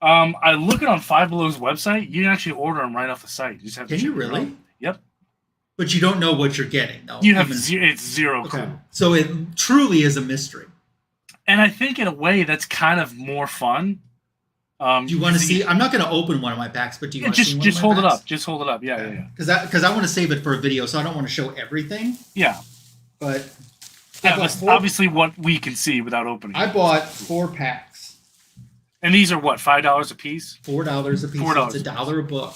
I look it on Five Below's website. You can actually order them right off the site. You just have to Can you ship them really? out. Yep. But you don't know what you're getting, though. You have it's zero Okay. clue. So it truly is a mystery. And I think in a way that's kind of more fun. Do you want to see? I'm not going to open one of my packs, but do you want to see one just of my hold it packs? up. Just hold it up. Yeah, Okay. yeah. Because I want to save it for a video, so I don't want to show everything. Yeah. But Yeah, that's obviously what we can see without opening. I bought 4 packs. And these are what, $5 a piece? $4 a piece. $4 It's $1 a book.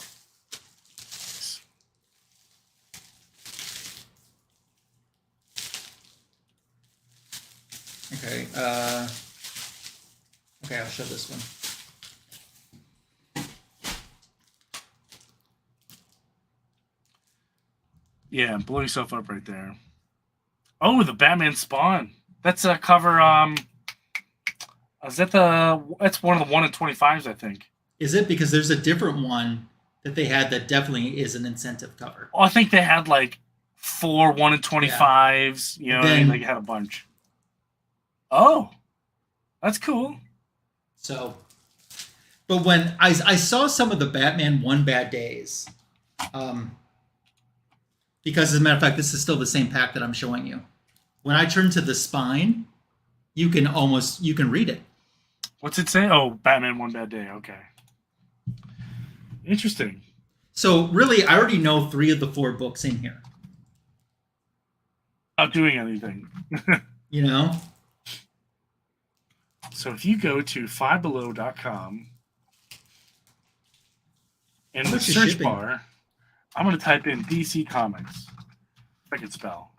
Okay. Okay, I'll show this one. Yeah, blow yourself up right there. Oh, the Batman Spawn. That's a cover. Is that that's one of the 1 in 25s, I think. Is it? Because there's a different one that they had that definitely is an incentive cover. Oh, I think they had like 4 1 in 25s. You know, Then, they had a bunch. Oh, that's cool. So, but when I saw some of the Batman One Bad Days, because as a matter of fact, this is still the same pack that I'm showing you. When I turn to the spine, you can read it. What's it say? Oh, Batman One Bad Day. Okay. Interesting. So really, I already know 3 of the 4 books in here. Not doing anything. You know? So if you go to fivebelow.com in the search bar, I'm going to type in DC Comics. If I can spell.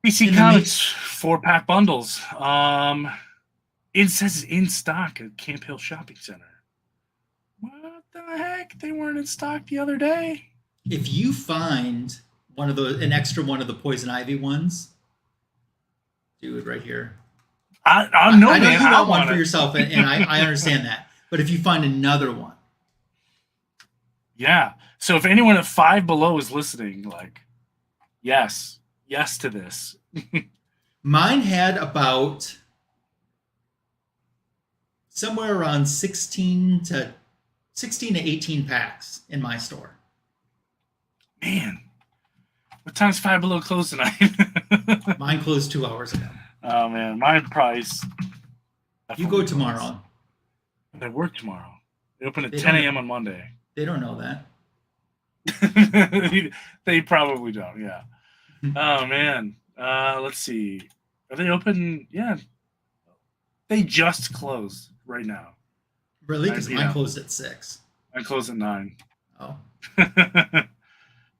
DC Comics 4-pack bundles. It says it's in stock at Camp Hill Shopping Center. What the heck? They weren't in stock the other day. If you find an extra one of the Poison Ivy ones, do it right here. I know you want one for yourself, and I understand that. But if you find another one, yeah. So if anyone at Five Below is listening, like, yes to this. mine had about somewhere around 16 to 18 packs in my store. Man, what time's Five Below closed tonight? Mine closed 2 hours ago. Oh man, mine price. You go tomorrow. They work tomorrow. They open at 10 a.m. on Monday. They don't know that. They probably don't. Yeah. Oh man. Let's see. Are they open? Yeah. They just closed right now. Really? Because mine closed at 6. I closed at 9. Oh.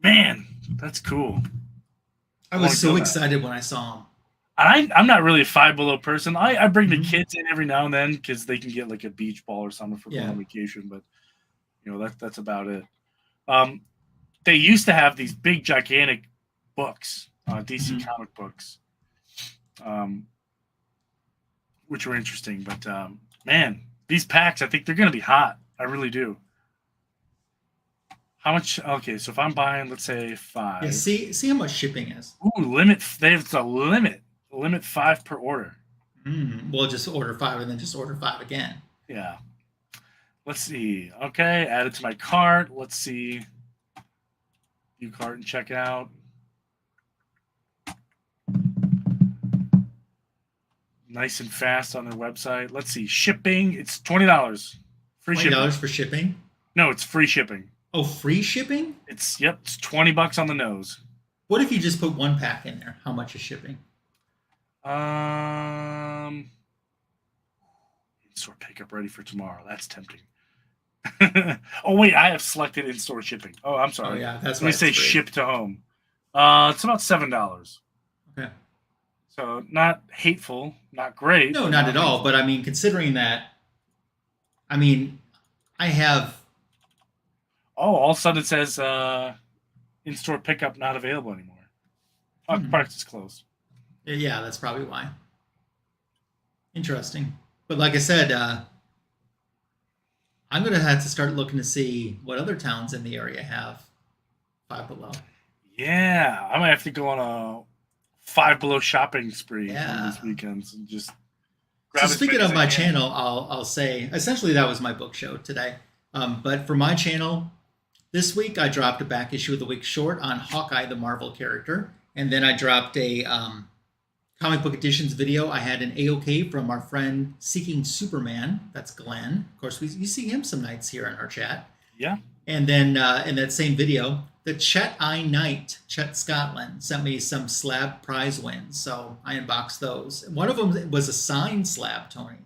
Man, that's cool. I was so excited when I saw them. I'm not really a Five Below person. I bring the kids in every now and then because they can get like a beach ball or something for going on vacation, but you know that's about it. They used to have these big gigantic books, DC comic books, which were interesting. But man, these packs, I think they're gonna be hot. I really do. How much? Okay, so if I'm buying, let's say 5. Yeah, see how much shipping is. Ooh, limit. There's a limit. Limit 5 per order. Well, just order 5 and then just order 5 again. Yeah. Let's see. Okay, add it to my cart. Let's see. View cart and check out. Nice and fast on their website. Let's see. Shipping. It's $20. Free shipping. $20 for shipping? No, it's free shipping. Oh, free shipping? It's $20 on the nose. What if you just put 1 pack in there? How much is shipping? In-store pickup ready for tomorrow. That's tempting. Oh wait, I have selected in-store shipping. Oh, I'm sorry. Oh yeah, that's why. Let me say ship to home. It's about $7. Okay. So not hateful, not great. No, not at all. But I mean, considering that, I mean, I have. Oh, all of a sudden it says in-store pickup not available anymore. Product is closed. Yeah, that's probably why. Interesting. But like I said, I'm going to have to start looking to see what other towns in the area have Five Below. Yeah, I might have to go on a Five Below shopping spree one of Yeah. these weekends and just So grab as speaking many as of I my can. channel, I'll say essentially that was my book show today. But for my channel, this week I dropped a back issue of the week short on Hawkeye, the Marvel character, and then I dropped a comic book editions video. I had an AOK from our friend Seeking Superman. That's Glenn. Of course, you see him some nights here in our chat. Yeah. And then in that same video, the Chet I Knight, Chet Scotland, sent me some slab prize wins. So I unboxed those. One of them was a signed slab, Tony.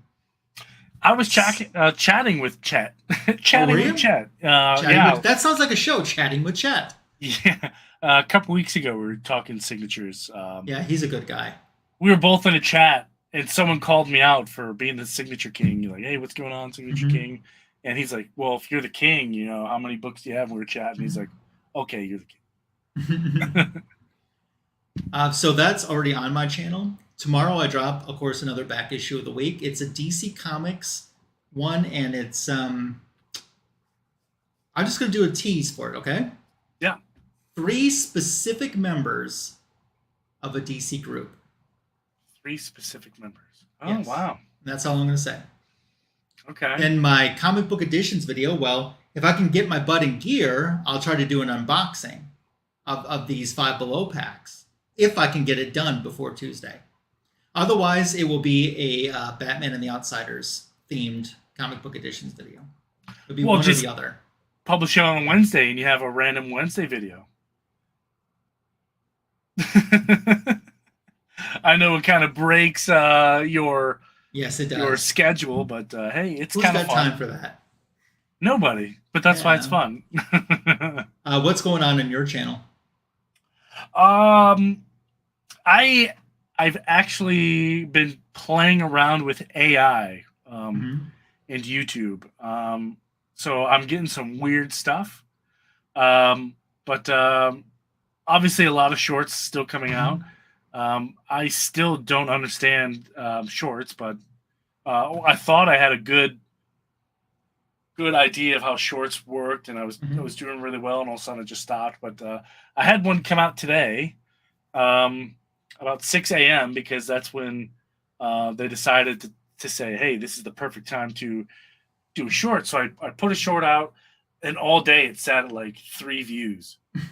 I was chatting with Chet. Chatting were you? with Chet. That sounds like a show, Chatting with Chet. Yeah. A couple weeks ago, we were talking signatures. Yeah, he's a good guy. We were both in a chat, and someone called me out for being the signature king. You're like, hey, what's going on, signature king? And he's like, well, if you're the king, you know, how many books do you have? And we were chatting. And he's like, okay, you're the king. So that's already on my channel. Tomorrow I drop, of course, another back issue of the week. It's a DC Comics one, and it's I'm just gonna do a tease for it, okay? Yeah. 3 specific members of a DC group. 3 specific members. Oh, Yes. wow. That's all I'm gonna say. Okay. In my comic book editions video, well, if I can get my butt in gear, I'll try to do an unboxing of these Five Below packs, if I can get it done before Tuesday. Otherwise, it will be a Batman and the Outsiders themed comic book editions video. It'll be one or the other. Publish it on Wednesday, and you have a random Wednesday video. I know it kind of breaks your Yes, it does. Your schedule, but hey, it's Who's kind of got fun. time for that? Nobody, but that's why it's fun. What's going on in your channel? I've actually been playing around with AI and YouTube. So I'm getting some weird stuff. But obviously a lot of shorts still coming out. I still don't understand shorts, but I thought I had a good idea of how shorts worked, and I was doing really well, and all of a sudden it just stopped. But I had one come out today, about 6 a.m. because that's when they decided to say, hey, this is the perfect time to do a short. So I put a short out, and all day it sat at like 3 views, and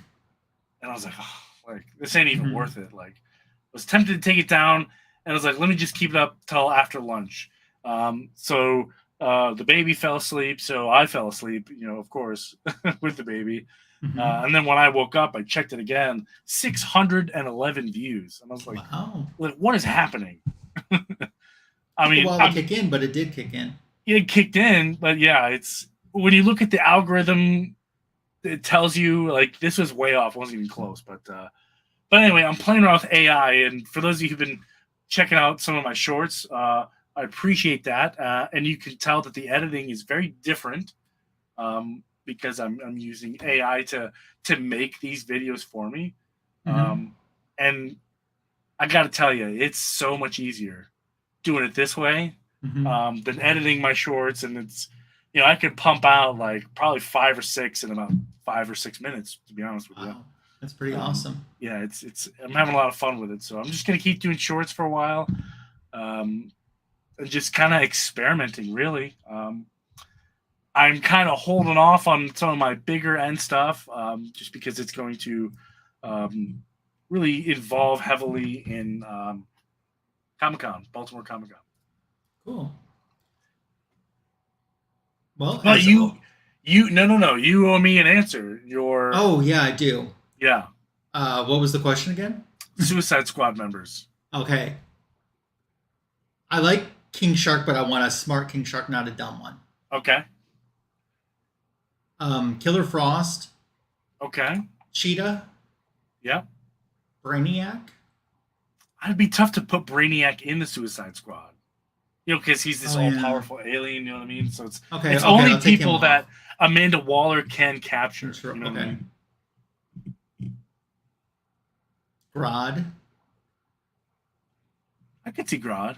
I was like, oh, like this ain't even worth it. Like, I was tempted to take it down, and I was like, let me just keep it up till after lunch. So the baby fell asleep, so I fell asleep, you know, of course, with the baby. And then when I woke up, I checked it again, 611 views. And I was like, wow, what is happening? I mean, a while to kick in, but it did kick in. It kicked in, but yeah, it's when you look at the algorithm, it tells you like this was way off. It wasn't even close, but anyway, I'm playing around with AI, and for those of you who've been checking out some of my shorts, I appreciate that, and you can tell that the editing is very different because I'm using AI to make these videos for me, and I got to tell you, it's so much easier doing it this way than editing my shorts, and it's, you know, I could pump out like probably 5 or 6 in about 5 or 6 minutes, to be honest with you. That's pretty awesome. Yeah, it's I'm having a lot of fun with it, so I'm just gonna keep doing shorts for a while, and just kind of experimenting. Really, I'm kind of holding off on some of my bigger end stuff, just because it's going to really involve heavily in Comic-Con, Baltimore Comic-Con. Cool. Well, but no, you owe me an answer. Oh yeah, I do. Yeah. What was the question again? Suicide Squad members. Okay. I like King Shark, but I want a smart King Shark, not a dumb one. Okay. Killer Frost. Okay. Cheetah. Yeah. Brainiac. It'd be tough to put Brainiac in the Suicide Squad. You know, because he's this all-powerful alien, you know what I mean? So it's only people that Amanda Waller can capture. Sure. You know what I mean? Grodd. I could see Grodd.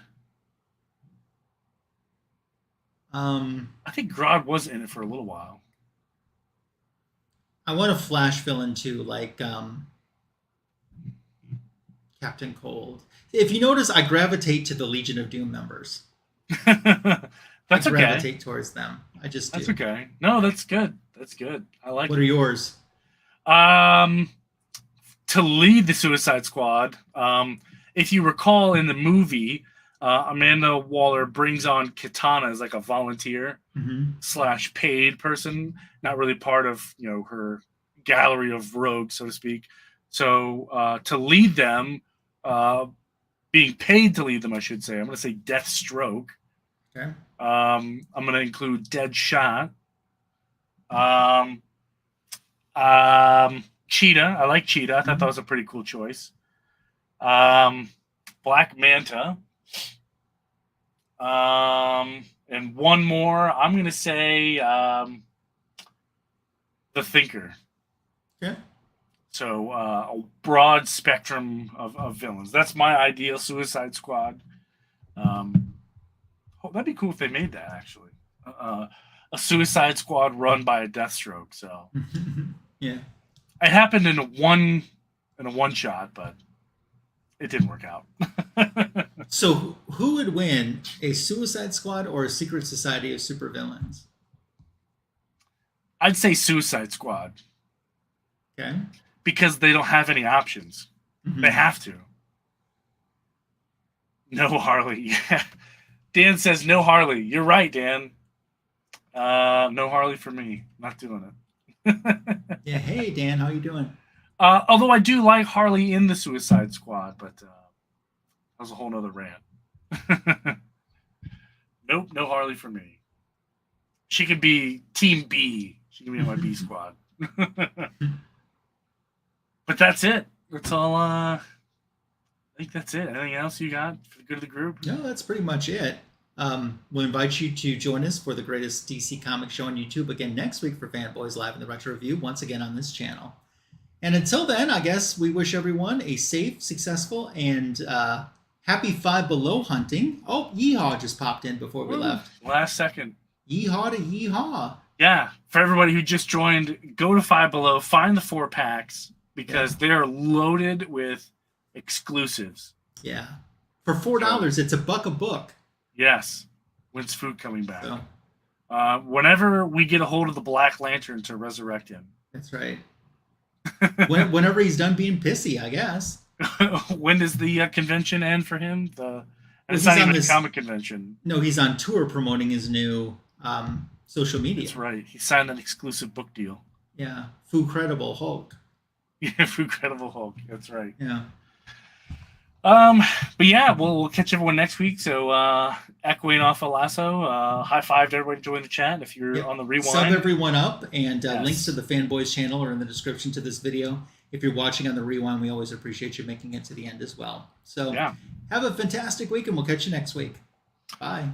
I think Grodd was in it for a little while. I want a Flash villain too, like Captain Cold. If you notice, I gravitate to the Legion of Doom members. That's I okay. gravitate towards them. I just do. That's okay. No, that's good. That's good. I like What it. are yours? To lead the Suicide Squad, if you recall in the movie, Amanda Waller brings on Katana as like a volunteer / paid person, not really part of her gallery of rogues, so to speak. So to lead them, being paid to lead them, I should say. I'm going to say Deathstroke. Okay. I'm going to include Deadshot. Cheetah. I like Cheetah. I thought that was a pretty cool choice. Black Manta. And one more. I'm going to say The Thinker. Okay. So a broad spectrum of villains. That's my ideal Suicide Squad. That'd be cool if they made that, actually. A Suicide Squad run by a Deathstroke. So yeah. It happened in a one shot, but it didn't work out. So who would win, a Suicide Squad or a Secret Society of Supervillains? I'd say Suicide Squad. Okay. Because they don't have any options. They have to. No Harley. Yeah. Dan says no Harley. You're right, Dan. No Harley for me. Not doing it. Yeah. Hey, Dan, how you doing? Although I do like Harley in the Suicide Squad, but that was a whole nother rant. Nope, no Harley for me. She could be Team B. She can be in my B squad. But that's it. That's all. I think that's it. Anything else you got for the good of the group? No, that's pretty much it. We'll invite you to join us for the greatest DC comic show on YouTube again next week for Fanboys Live in the Retro Review, once again on this channel. And until then, I guess we wish everyone a safe, successful, and happy Five Below hunting. Oh, Yeehaw just popped in before we left. Last second. Yeehaw to yeehaw. Yeah, for everybody who just joined, go to Five Below, find the 4-packs, because they're loaded with exclusives. Yeah. For $4, it's $1 a book. Yes. When's Food coming back? So, whenever we get a hold of the Black Lantern to resurrect him. That's right. Whenever he's done being pissy, I guess. When does the convention end for him? It's Well, not even a comic convention. No, he's on tour promoting his new social media. That's right. He signed an exclusive book deal. Yeah. Foo-credible Hulk. Yeah, Foo-credible Hulk. That's right. Yeah. But yeah, we'll catch everyone next week. So echoing off of Lasso, high five to everybody join the chat if you're on the rewind. Sub everyone up, and links to the Fanboys channel are in the description to this video. If you're watching on the rewind, we always appreciate you making it to the end as well. So have a fantastic week, and we'll catch you next week. Bye.